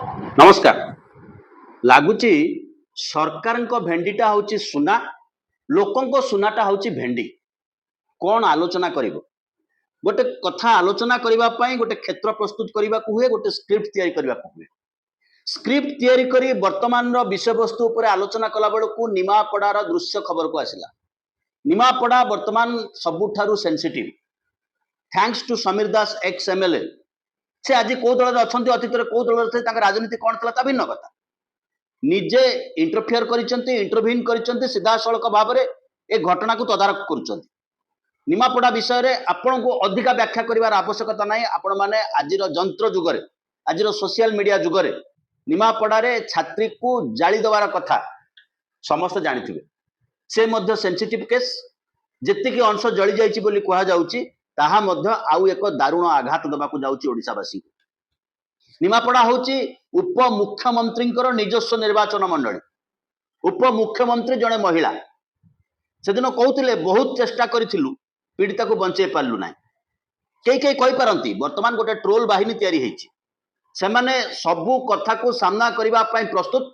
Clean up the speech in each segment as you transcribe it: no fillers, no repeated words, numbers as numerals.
नमस्कार। लगुच सरकार भेंडीटा हूँ सुना लोकों सुनाटा हूँ भेंडी कौन आलोचना कर गोटे कथा आलोचना करने गोटे क्षेत्र प्रस्तुत करने को हुए गोटे स्क्रिप्ट तैयारी करने को हुए स्क्रिप्ट तैयारी करी वर्तमान विषय वस्तु उपर आलोचना कला बेलू निमापड़ार दृश्य खबर को आसला। निमापड़ा वर्तमान सबुठारु sensitive thanks to Samir Das ex MLA से आज कौ दल अच्छा अतीत कौ दल राजनीति कौन था भिन्न कथा निजे इंटरफियर इंटरव्यून कर सीधा सड़क भाव में ए घटना को तदारख कर निमापड़ा विषय में आपण को अधिका व्याख्या कर आवश्यकता ना आपण मैंने आज जंत्र जुगरे आज सोशल मीडिया जुगरे निमापड़ारे छात्री को जाली देवार कथा समस्त जानी से सेंसिटिव केस जी अंश जली जाइए कहुच्छी ताहा मध्य आउ एक दारुण आघात देवाक जाउची ओडिशावासी निमापड़ा होची उप मुख्यमंत्री निजस्व निर्वाचन मंडली उप मुख्यमंत्री जड़े महिला से दिन कहते बहुत चेष्टा करूँ पीड़िता को बंचे पार्लु ना कई कई कहींपारती बर्तमान गोटे ट्रोल बाहिनी तैयारी होती से माने सबू कथा को सामना करने प्रस्तुत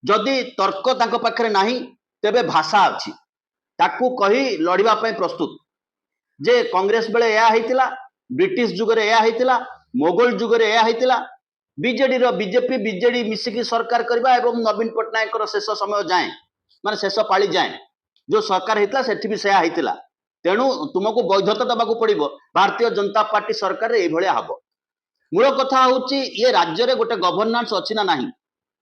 जदि तर्क तांको पाखरे नाही तेबे भाषा अच्छी ताकू कही लड़िबा प्रस्तुत जे कांग्रेस बेले या होइतिला ब्रिटिश जुगरे या होइतिला मोगल जुगरे या होइतिला बीजेडी रो बीजेपी बीजेडी मिसिकी सरकार करबा एवं नवीन पटनायक रो शेष समय जाए माने शेष पाली जाए जो सरकार होइतिला सेठी भी सेया होइतिला तेणु तुमको वैधता देबाकू पड़िबो भारतीय जनता पार्टी सरकार रे ए भलिया हबो। मूल कथा होची ये राज्य रे गोटे गवर्नेंस अछि ना नाही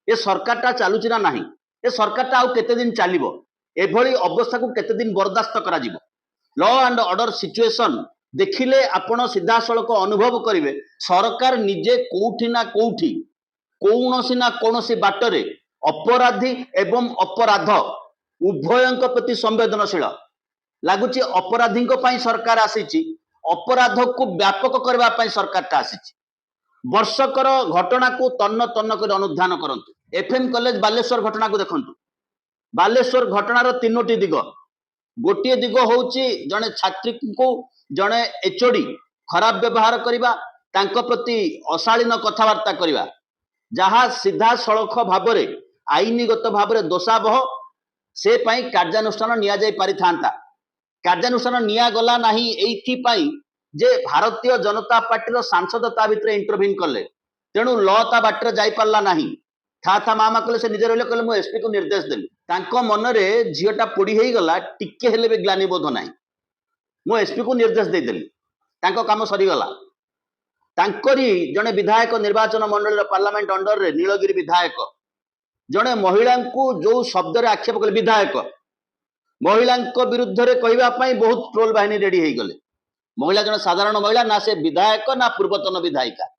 ये सरकारटा चालुची ना नाही ये सरकारटा आउ केते दिन चलिबो ए भली अवस्था को केते दिन बर्दाश्त करा जिवो लॉ एंड ऑर्डर सिचुएशन देखिले आपण सीधा सड़क अनुभव करेंगे सरकार निजे कोठी ना कोठी कौनसी ना कौनसी बाटरे अपराधी एवं अपराध उभयंक प्रति संवेदनशील लगुच अपराधी सरकार आसी अपराध को व्यापक करने सरकार आसी वर्षकर घटना को तन्न तन्न कर अनुधान करंतु एफएम कॉलेज बालेश्वर घटना को देखंतु बालेश्वर घटनार तीनोटी दिग गोटे दिग होची जने छात्री को जने एचओडी खराब व्यवहार करिबा तांको प्रति अशालीन कथबार्ता करिबा जहाँ सीधा सड़क भाव में आईनगत भाव में दोषावह से पाई कार्यानुष्ठान निया जाई पारि थांता कार्यानुष्ठान निया गला नाही एथि पाई जे भारतीय जनता पार्टी सांसद ता भितर इंटरव्यून कले तेणु लॉ ता बाटर जाई पारला नाही था था मामा कले से निजे रहले कले मु एसपी को निर्देश देली तांको मन रे झीटा पोड़ी हे गला टिके हेले भी ग्लानि बोध नाही मु एसपी को निर्देश दे देली तांको काम सरी गला तांकरी जने विधायक निर्वाचन मंडल पार्लियामेंट अंडर रे नीलगिरी विधायक जने महिला को जो शब्द रे आक्षेप कले विधायक महिला विरुद्ध रे कहबा पई बहुत ट्रोल बाहिनी रेडी हे गले महिला जने साधारण महिला ना से विधायक ना पूर्वतन विधायिका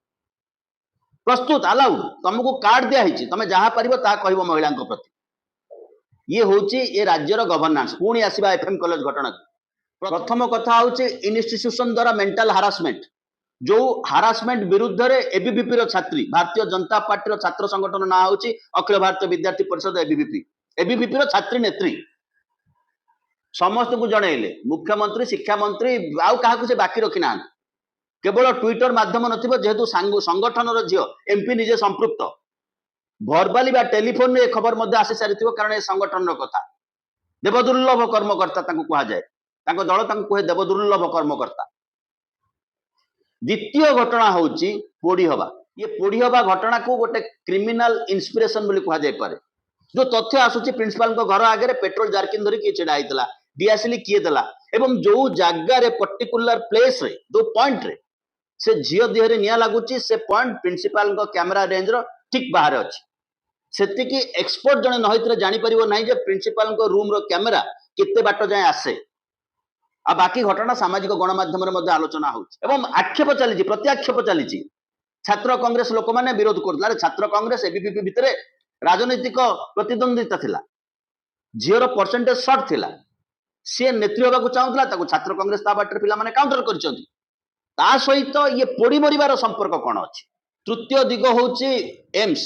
प्रस्तुत अलाउड तुमको कार्ड दिया है तुम जहाँ पार ता कह महिला प्रति ये हूँ ये राज्यर गवर्नेंस पुणी आसवा एफएम कॉलेज घटना प्रथम कथा हूँ इन्स्टिट्यूशन द्वारा मेंटल हारासमेंट जो हारासमेंट विरुद्ध रे एबीवीपी रो छात्री भारतीय जनता पार्टी रो छात्र संगठन ना हूँ अखिल भारतीय विद्यार्थी परिषद एबीवीपी रो छात्री नेत्री समस्त को जनइले मुख्यमंत्री शिक्षा मंत्री आउ क्या से बाकी रखी ना केवल ट्विटर माध्यम नथिबो जेहेतु संगठन झील एमपी निजे संपृक्त भर्बाली बा टेलीफोन रे खबर मध्य आसी सारी कारण संगठन कथा देवदुर्लभ कर्मकर्ता कह जाए दल कहे देवदुर्लभ कर्मकर्ता। द्वितीय घटना हूँ पोड़ी हवा ये पोड़ी हवा घटना को गोटे क्रिमिनाल इंस्पिरेशन कह जाए पारे जो तथ्य आसूची प्रिंसिपाल घर आगे पेट्रोल जारकिन धरिक छिड़ा होता डीआसीली किए देला एवं जो जगार पर्टिकुलर प्लेस रे जो पॉइंट रे से झील देहरे निया लगुच से पॉइंट प्रिंसिपाल कैमेरा रेंज रो ठीक बाहर अच्छी से एक्सपर्ट जने नहित जापर ना प्रिंसिपाल रूम रो कैमेरा केते बाट जाए आसे आ बाकी घटना सामाजिक गणमाध्यम आलोचना हो आक्षेप चली प्रत्याक्षेप चली छात्र कांग्रेस लोक मैंने विरोध कर छात्र कांग्रेस एबीवीपी भितर राजनैतिक प्रतिद्वंदिता थिला झीर परसेंटेज सर्ट थिला सी नेत्री होगा चाहूला छात्र कांग्रेस ता बाटर पिला माने काउंटर करछंती ता सहित ये पोड़ी मरिबार संपर्क कौन अच्छी। तृतीय दिग हूँ एम्स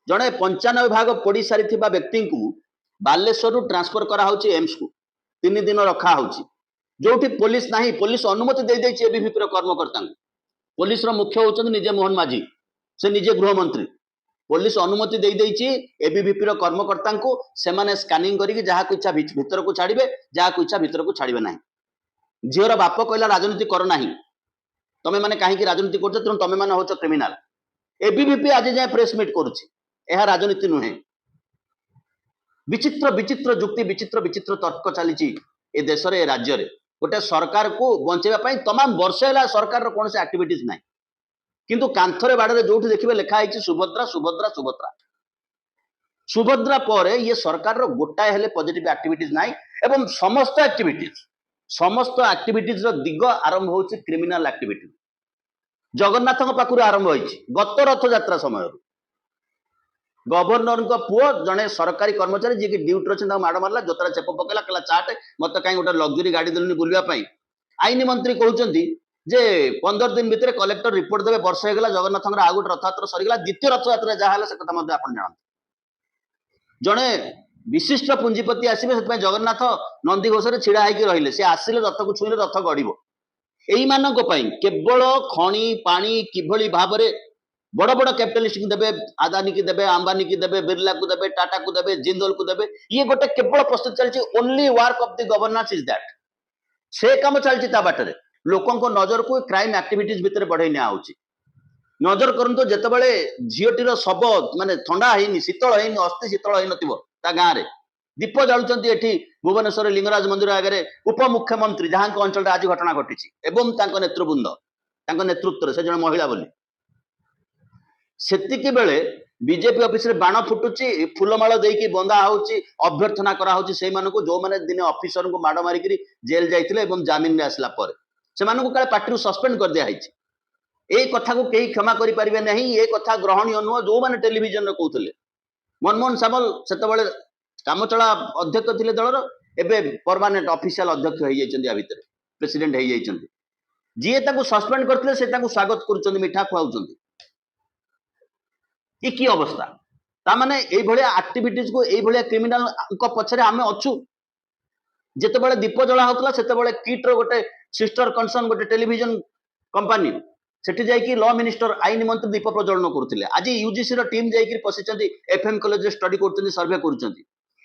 जड़े 95 भाग पोड़ी सारी व्यक्ति को बालेश्वर ट्रांसफर करा एम्स को 3 दिन रखा जो पुलिस ना पुलिस अनुमति दे एबीवीपी कर्मकर्ता पुलिस मुख्य होचंदी निजे मोहन माझी से निजे गृहमंत्री पुलिस अनुमति दे देइछि एबीवीपी रो कर्मकर्ता को सेमाने स्कैनिंग करिक जहा को इच्छा भीतर को छाड़िबे जहा को इच्छा भीतर को छाड़िबे नाही झीर बाप कहला राजनीति कर नाही तमे माने काहे की राजनीति करछ तेणु तमे माने होछ क्रिमिनल एबीवीपी आज जाय प्रेस मीट करूछि एहा राजनीति नुहे विचित्र विचित्र जुक्ति विचित्र विचित्र तर्क चली ए देश रे राज्य रे गोटे सरकार को बंचेबा पई तमाम वर्ष है सरकार रो कोनसे एक्टिविटीज नाही किंतु कांथरे बाड़े जो देखिए लिखा है सुभद्रा सुभद्रा सुभद्रा सुभद्रा पर ये सरकार रो गोटाए हेले पॉजिटिव एक्टिविटीज नाही एवं समस्त एक्टिविटीज रो दिग आरंभ होछि क्रिमिनल एक्टिविटी जगन्नाथ पाखुर आरंभ होइछि गत रथ यात्रा समय गवर्नर पुओ जड़े सरकारी कर्मचारी जी की ड्यूटी अच्छे माड़ मारा जोतरा चेप पकेला कहला चाट मत कहीं गोटे लग्जरी गाड़ी देलुनि बुलवाई आईन मंत्री कहते जे 15 दिन भितर कलेक्टर रिपोर्ट देवे वर्ष होगा जगन्नाथ आउ गोटे रथयात्रा सरीगला द्वितीय रथयात्रा जहाँ से कथा आप जानते जड़े विशिष्ट पुंजीपति आसवे से जगन्नाथ नंदीघोष छिड़ा होकर रहिले सी आसिले रथ को छुईले रथ गड़ब यही केवल खनि पानी किभली भाव बड़ बड़ कैपिटलिस्ट को देबे आदानी की देबे अंबानी की देबे बिरला को देबे टाटा को देबे जिंदल को देबे ये गोटे केवल प्रस्तुत चलछि only work of the governance is that से काम चलछि ता बाटरे लोकन को नजर को क्राइम एक्टिविटीज भितर बढ़ाई निया होछि नजर करंतो जेतेबेले झियोटीर सब माने ठंडा हैनी शीतल हैनी अस्थि शीतल है नथिबो ता गां रे दीप जालुचंती एठी भुवनेश्वर लिंगराज मंदिर आगे उपमुख्यमंत्री जहां को अंचल आज घटना घटिछि एवं तांको नेतृवृंद तांको नेतृत्व से जने महिला बोली सेतिकी बेले बीजेपी ऑफिस रे बाण फुटुची फूलमाल देकी बंदा होउची अभ्यर्थना करा होउची सेई मानको जो माने दिने ऑफिसर को माड मारी करी जेल जाइथिले एवं जामिन रे आसला पर से मानको काले पार्टी सस्पेंड कर दिया हैची ए कथा को केही क्षमा करि परिबे नहीं ए कथा ग्रहणीय नुह जो माने टेलीविजन रे कहउतले मनमोहन सामल सेतबेले कामचला अध्यक्ष थिले दलर एबे परमानेंट ऑफिशियल अध्यक्ष होई जाइचंदी आ भीतर प्रेसिडेंट होई जाइचंदी जिए ताको सस्पेंड करथिले से ताको स्वागत करूचंदी मिठा खुआउचंदी ये की अवस्था तामाने एई भलिया एक्टिविटीज को एई भलिया क्रिमिनल को पछरे आमे अछु जेतेबेले दीप जला होतला सेतेबेले किट रो गोटे सिस्टर कंसर्न गोटे टेलीविजन कंपनी सेठी जाई कि लॉ मिनिस्टर आईन मंत्री दीप प्रज्वलन करथिले आज यूजीसी रो टीम जाई कि पसिचंदी एफएम कॉलेज रे स्टडी करथुनी सर्वे करूचंदी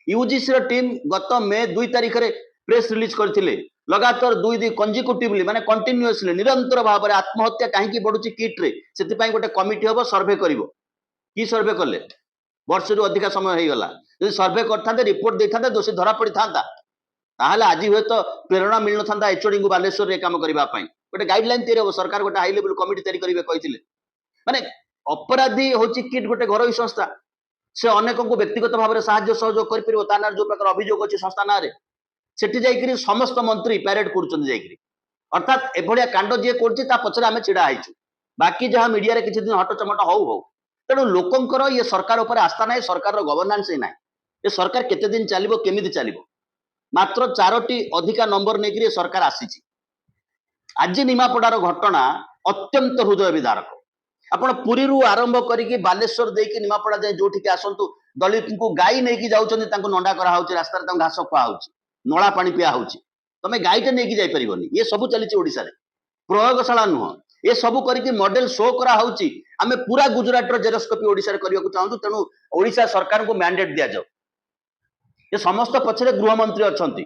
यूजीसी रो टीम गत मे 2 तारिख रे प्रेस रिलीज करथिले लगातार 2 दिन कंजिक्यूटिवली माने कंटीन्यूअसली निरंतर भाव रे आत्महत्या काहे की बडुची किट रे सेति पई गोटे कमिटी होबो सर्वे करिवो कि सर्वे कले वर्ष रु अधिक समय हो गला जो सर्वे करते रिपोर्ट दे था दोषी धरा पड़ी था आज हुए तो प्रेरणा मिल न था एचओडी को बालेश्वर रे काम करने गोटे गाइडलाइन तैयारी हम सरकार गोटे हाई लेवल कमिटी तैयारी करेंगे कहते माने अपराधी हूँ किट गोटे घर संस्था से अनेक को व्यक्तिगत भाव में साहाय्य सहयोग कर जो प्रकार अभियोग अच्छी संस्था ना सेठी जाइए समस्त मंत्री पैरेड कर अर्थात एभलिया कांड जी कर पचर आम छिड़ा बाकी जहाँ मीडिया किसी दिन हटचमट हो तेणु लोकंकर ये सरकार उपर आस्था ना सरकार गवर्नेंस ही ना ये सरकार केते दिन चलिबो केमिति चलिबो मात्र 4टी अधिका नंबर नेकरी सरकार आसी आज निमापड़ार घटना अत्यंत हृदय विदारक आपण पुरी रु आरंभ करिकी बालेश्वर देकी निमापड़ा जाए जोठी आसतु दलित को गाई नहीं जाऊँच नंडा करा रास्तार घास खुआ नला पानी पिया तमें गाईटे नहीं जाई परिबनी ये सब चली ओडिशा रे प्रयोगशाला नुह ये सब करके मॉडल शो करा होउची आमे पूरा गुजरात रो जेरोस्कोपी ओडिशा रे करिया को चाहू तेणु ओडिशा सरकार को मैंडेट दिया जाओ ये समस्त पछरे गृह मंत्री अछंती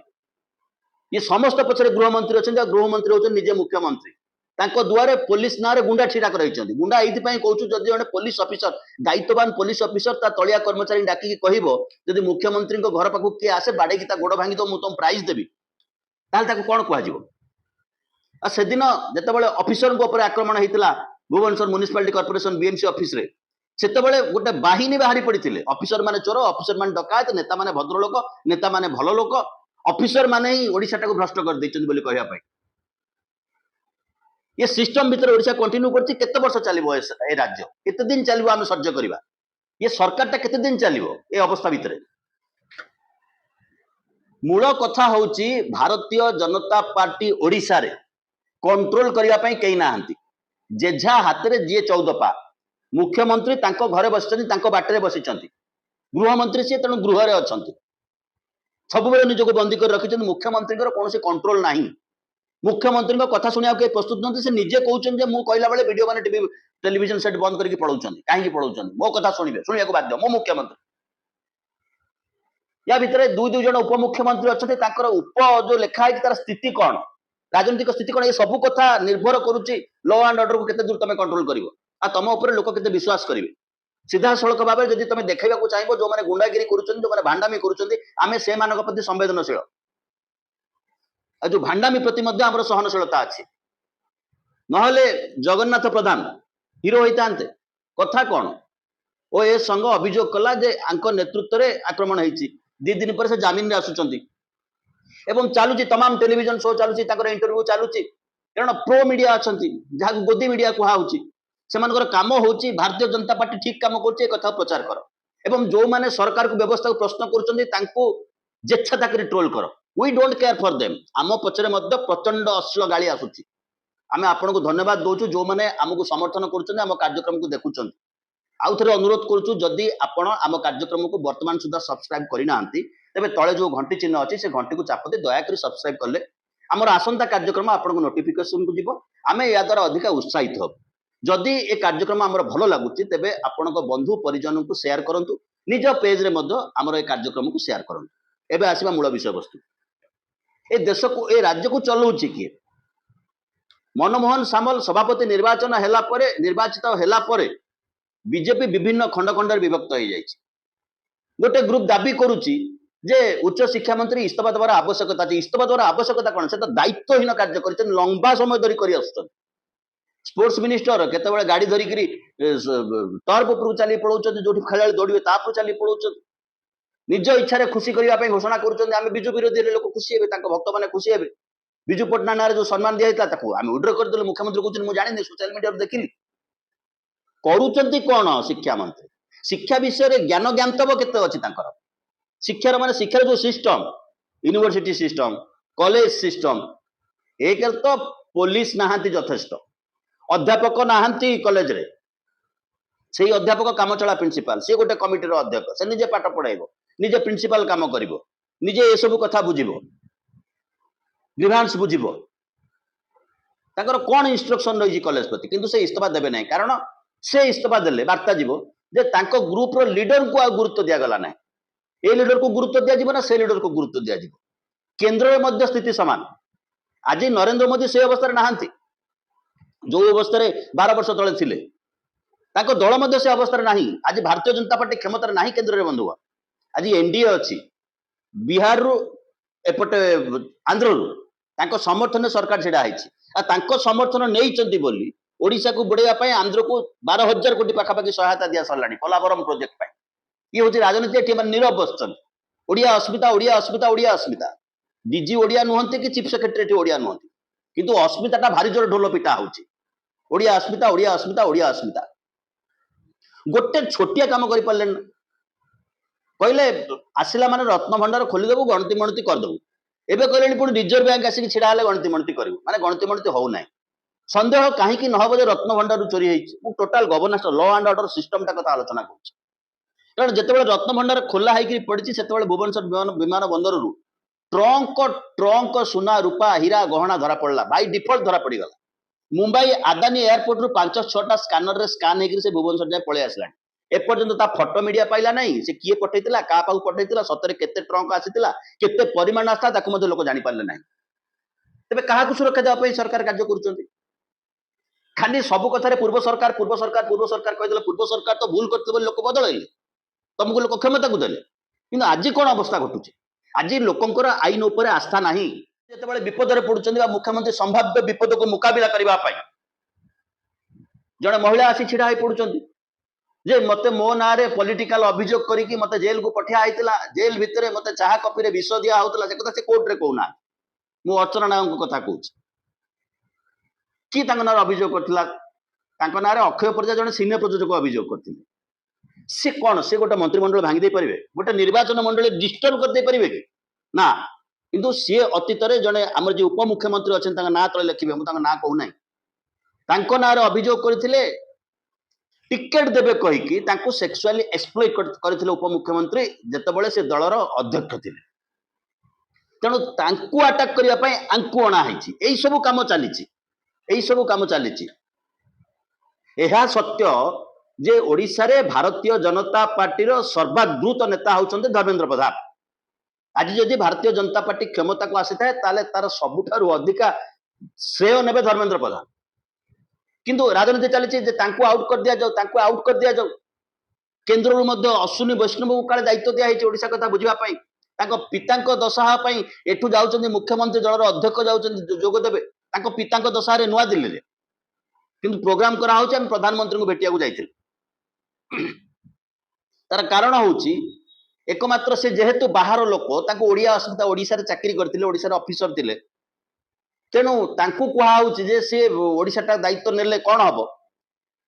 ये समस्त पछरे गृह मंत्री अछंती गृह मंत्री होचन निजे मुख्यमंत्री तांको दुआरे पुलिस नारे गुंडा छिड़ा करैछंती गुंडा एथि पई कहूछु जदि जने पुलिस ऑफिसर दायित्ववान पुलिस ऑफिसर ता तलिया कर्मचारी डाकी कहबो जदि मुख्यमंत्री को घर पाखु के आसे बाडे की ता गोड़ भांगी दो मु तुम प्राइज देबी ताल ताको कोन कहआ जिवो आ से दिन जेतेबेले ऑफिसर को ऊपर आक्रमण हेतिला Bhubaneswar municipality corporation BMC office रे सेतेबेले गोटे बाहिनी बाहरी पड़िथिले ऑफिसर माने चोर ऑफिसर माने डकायत नेता माने भद्र लोक नेता माने भलो लोक ऑफिसर माने ही ओडिशा टाको भ्रष्ट कर दैछन बोली कहया पई ये सिस्टम भीतर ओडिशा कंटिन्यू करछि केते वर्ष चलिबो ए राज्य केते दिन चलिबो आमे सह्य करबा ये सरकार ता केते दिन चलिबो ए अवस्था भीतर मूल कथा होउछि भारतीय जनता पार्टी ओडिशा रे कंट्रोल करबा पई केही नाहंती जेझा हाथ रे जी 14 पा मुख्यमंत्री तांको घरे बसिचंती तांको बाटरे बसिचंती गृहमंत्री से तेणु गृह रे अछंती सब बेले निजको बंदी कर रखिचंती मुख्यमंत्री कोनोसी कंट्रोल नाही मुख्यमंत्री कथा शुणा के प्रस्तुत नथि से निजे कहउछन जे मु कहला बेले वीडियो माने टीवी टेलीविजन सेट बंद करके पळौछन काहे पळौछन मो कथा सुनिबे सुनिया को बाध्य मो मुख्यमंत्री या भितर दुई जन उपमुख्यमंत्री अच्छा ताकर उप जो लिखा है तार स्थिति कौन राजनीतिक स्थिति कौन ये सब कथा निर्भर करुच्ची लॉ एंड ऑर्डर को केते दूर तुम कंट्रोल करिवो आ तुम ऊपर लोक केते विश्वास करिवे सीधा सड़क भाव जदि तुम देखा चाहिए जो मैंने गुंडागिरी करुच्चन जो मैंने भांडामी करुच्चन आम से प्रति संवेदनशील जो भांडामी प्रति आम सहनशीलता अच्छी नहले जगन्नाथ प्रधान हिरो होता कथा कौन ओ ए संघ अभियोग कला जे आंक नेतृत्व में आक्रमण होती 2 दिन पर से जमीन आसुचंती एवं चलुची तमाम टेलीविजन शो चलुची इंटरव्यू चलुची कारण प्रो मीडिया अच्छा जहाँ गोदी मीडिया कहुची से काम होची भारतीय जनता पार्टी ठीक काम कर कथा प्रचार कर एवं जो माने सरकार को व्यवस्था को प्रश्न कर ट्रोल कर we don't care for them आम पचरे प्रचंड अश्लील गाड़ी आसुची आम आपन को धन्यवाद दौचु जो मैंने आमको समर्थन कर कार्यक्रम को देखुं आउ थे अनुरोध करुचु जदि आपण आम कार्यक्रम को वर्तमान सुधा सब्सक्राइब करना तेरे तले जो घंटी चिन्ह अच्छी से घंटी को चापते दयाकोरी सब्सक्राइब कले आमर आसंता कार्यक्रम आपको नोटिफिकेशन को जीव आम या द्वारा अधिक उत्साहित हो जदि ए कार्यक्रम आमर भल लगुच तेबे आपण बंधु परिजन को शेयर करूँ निज पेज रे आमर ए कार्यक्रम को शेयर करूँ एबे आसीबा मूल विषय वस्तु ए देश को ए राज्य को चलाउछि किए मनमोहन सामल सभापति निर्वाचित होला परे बीजेपी विभिन्न खंड खंडर विभक्त हो जाए गोटे ग्रुप दाबी करुच्ची जे उच्च शिक्षा मंत्री इस्तीफा देवार आवश्यकता अच्छी इस्तीफा देवार आवश्यकता कौन से दायित्वहीन कार्य कर लंबा समय धरी कर स्पोर्ट्स मिनिस्टर केतबेले गाड़ी धरिक टर्फ उपरू चली पलाउं जो खेला दौड़े तापर चली पलाउं निज इच्छा खुशी करने घोषणा करें विजु विरोधी लोक खुशी हे भक्त मैंने खुशी हे विजु पट्टनायक नारे जो सम्मान दिया आम विड्र करदेलु मुख्यमंत्री कहते मुझे जानी सोशल मीडिया देखिली करुचंती कौन शिक्षा मंत्री शिक्षा विषय रे ज्ञान ज्ञातव केते अछि तांकर शिक्षार माने शिक्षार जो system university system college system एक तो पुलिस नाहांती यथेष्ट अध्यापक नाहांती कॉलेज रे से अध्यापक काम चला प्रिंसिपल से गोटे कमिटी रो अध्यक्ष से निजे पाठ पढ़ाइबो निजे प्रिंसिपल काम करिवो निजे ए सब कथा बुझिबो ग्रीवांस बुझिबो तांकर कोन इंस्ट्रक्शन रही कॉलेज प्रति किंतु से इस्तीफा देबे नै कारण से इस्तीफा देले वार्ता जीव जे तांको ग्रुप रो लीडर को आ गुरुत्व दिया गला ना ए लीडर को गुरुत्व दिया जीव ना से लीडर को गुरुत्व दिया जीव केंद्र रे मध्य स्थिति समान आज नरेंद्र मोदी से अवस्था नाहांती जो अवस्था रे 12 वर्ष तले थिले तांको दल मध्य से अवस्था नाही आज भारतीय जनता पार्टी क्षमता नाही केंद्र रे बंधु आज एनडीए अछि बिहार रु एपटे आंध्र रु तांको समर्थन सरकार छेड़ा आइछि आ तांको समर्थन नेइचंती बोली ओडिशा को बुड़ाई आंध्र को 12,000 कोटी पाखापाखि सहायता दिया सरला पोलावरम प्रोजेक्ट ये हूँ राजनीति नीरव बसन ओडिया अस्मिता ओडिया अस्मिता ओडिया अस्मिता डीजी ओडिया नुहंती कि चीफ सेक्रेटरी ओडिया नुहंती किंतु अस्मिता भारी जोर ढोल पिटा होची ओडिया अस्मिता ओडिया अस्मिता ओडिया अस्मिता गोटे छोटिया काम कर पारे कहले आसला माने रत्न भंडार खोलीदेबू गणति मणति करदेबू एबे कहले पुणी रिजर्व बैंक आसिक छिड़ा हेले गणति मणति करू माने गणति मणति हो ना सन्देह कहीं न जे रत्न भंडार चोरी हो total governance law and order system टा कथा आलोचना कर जिते रत्न भंडार खोला होकर पड़ी से भुवनेश्वर विमान बंदर रु ट्रंक ट्रंक सुना रूपा हीरा गहना धरा पड़ा बाय डिफॉल्ट धरा पड़गला मुंबई आदानी एयरपोर्ट रु 5-6टा स्कानर रे स्कान होकर से भुवनेश्वर जाए पलि आसला एपर्यंत फोटो मीडिया पाइला नहीं से किए पठेला क्या पाक पठेला सतरे केते ट्रंक आसीला केते परिमाण आसता ताकू लोक जानी पारले नहीं तेबे काहाकू सुरक्षा देवा सरकार कार्य करुचंती खाली सब कथार पूर्व सरकार कहीदेले पूर्व सरकार तो भूल करते लोक बदल तुमको लोक क्षमता को देले कि आज कौन अवस्था घटुचे आज लोकंर आईन उपर आस्था ना जिते विपद में पड़ुं मुख्यमंत्री संभाव्य विपद को मुकाबला करने जड़े महिला आसी छिड़ा पड़ुं जे मते मो ना पॉलिटिकल अभियोग करके मते जेल को पठिया होता जेल भितर मते चाह कपी रे विष दिया होता से कथा से कोर्ट रे कहूना मु अर्चना नायक कथा कहूँ कि ना अभियोग करता ना अक्षय परिजा जड़े सिने प्रयोजक अभियोग करते सी कौन से गोटे मंत्रिमंडल भांगी दे पारे गोटे निर्वाचन मंडल डिस्टर्ब करदे पारे कि ना किंतु सी अतीत जड़े आम जो उपमुख्यमंत्री अच्छे ना तले लिखे मुझे ना कहूना ना अभियोग करते टिकेट देवे कहीकि सेक्सुअली एक्सप्लॉइट करथिले उपमुख्यमंत्री जेतेबेले से दलर अध्यक्ष थे तेणु तांकु अटैक करने आंकु अणा यही सब कम चली ଏହା ସତ୍ୟ ଯେ ଓଡ଼ିଶାରେ ଭାରତୀୟ जनता पार्टी सर्वाद्रुत नेता होउछन्ते धर्मेंद्र प्रधान। आज जदि भारतीय जनता पार्टी क्षमता को आसी थाए ताले तार सबुठारु अधिका श्रेय नेबे धर्मेंद्र प्रधान। किंतु राजनीति चली तांको आउट कर दिया जाऊ, तांको आउट कर दिया जाऊ। केंद्र मध्य अश्विनी वैष्णव को काले दायित्व दिया है ओडिशा कथा बुझिबा पई। तांको पितांको दशहा पई एठु जाउछन्ती मुख्यमंत्री दलर अध्यक्ष जाउछन्ती जोग देबे तांको पितांको दशहा रे नुआ दिल्ली रे। किंतु प्रोग्राम करा होउछ हम प्रधानमंत्री को भेटिया को जाइथिल। तार कारण होउची एकमात्र से जेहेतु बाहर लोक तांको ओडिया असुविधा ओडिशा रे चाकरी करथिले, ओडिशा रे ऑफिसर थिले, तेणु तांको कुहा होउची जे से ओडिशाटा दायित्व नेले कोन हबो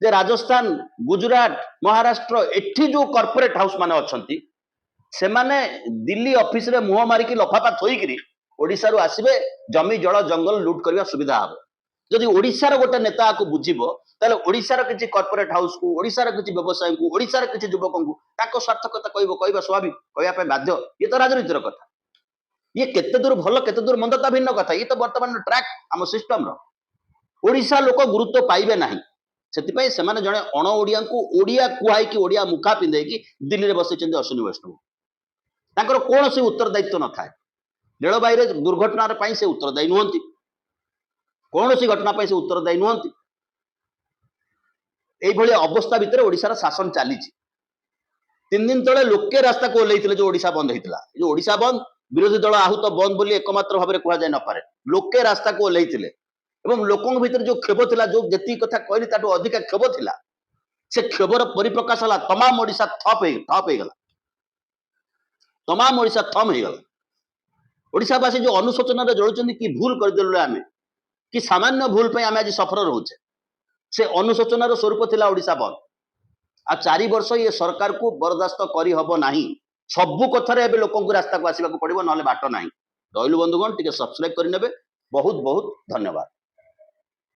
जे राजस्थान, गुजरात, महाराष्ट्र एठी जो कॉर्पोरेट हाउस माने अछंती से माने दिल्ली ऑफिस रे मुह मारी की लफाफा थोइकरी ओडिशा रो आसीबे, जमी जल जंगल लूट करबा सुविधा हबो। जदि ओडिशा रो गोटे नेता को बुझिबो ताले ओडिशा रो किछि कॉर्पोरेट हाउस को, ओडिशा रो किछि व्यवसाय को, ओडिशा रो किछि युवक को ताको सार्थकता कहबा स्वाभाविक, कहया पे बाध्य। ये तो राजनीतिर कथा। ये केते दूर भलो केते दूर मंद ता भिन्न कथा। ये तो वर्तमान ट्रैक हम सिस्टम रो ओडिशा लोक गुरुत्व पाइबे नाही। सेति पई से माने जणे अण ओडिया को ओडिया कुहाई कि ओडिया मुखा पिंदे कि दिल्ली रे बसै चंदी अश्विनी वैष्णव। तांकर कोनोसी उत्तरदायित्व न थाए। रेलबाई रे दुर्घटना रे पई से उत्तरदायी नहंती, कोनोसी घटना पई से उत्तरदायी नहंती। एई भली अवस्था भितर ओडिसा शासन चली। 3 दिन तले लोके रास्ता को ओल्लैथिले जो ओडिशा बंद हेतिला। जो ओडिशा बंद विरोधी दल आहूत बंद बोली एकमात्र भाव में कह जाए न पारे। लोके रास्ता को ओल्लैथिले एवं लोकों भीतर जो क्षोभ थिला, जो जेती कथा कहली ताटू अधिक क्षोभ थिला, से क्षोभर परिप्रकाश होला। तमाम ओडिशा थप हे गला, तमाम ओडिशा थम हे गला। ओडिशावासी जो अनुशोचन रे जळुचंदी कि भूल कर देलु आमे, कि सामान्य भूल पे आमे आज सफर रहउछे, से अनुशोचन रो स्वरूप थिला ओडिशा बंद। आ 4 वर्ष ये सरकार को बर्दाश्त करी हबो नाही। सबु कथारे एबे लोकन को रास्ता को आसीबा को पड़िबो, नहले बाट नाही। दइलु बंधुगण टिके सब्सक्राइब करि नेबे। बहुत बहुत धन्यवाद।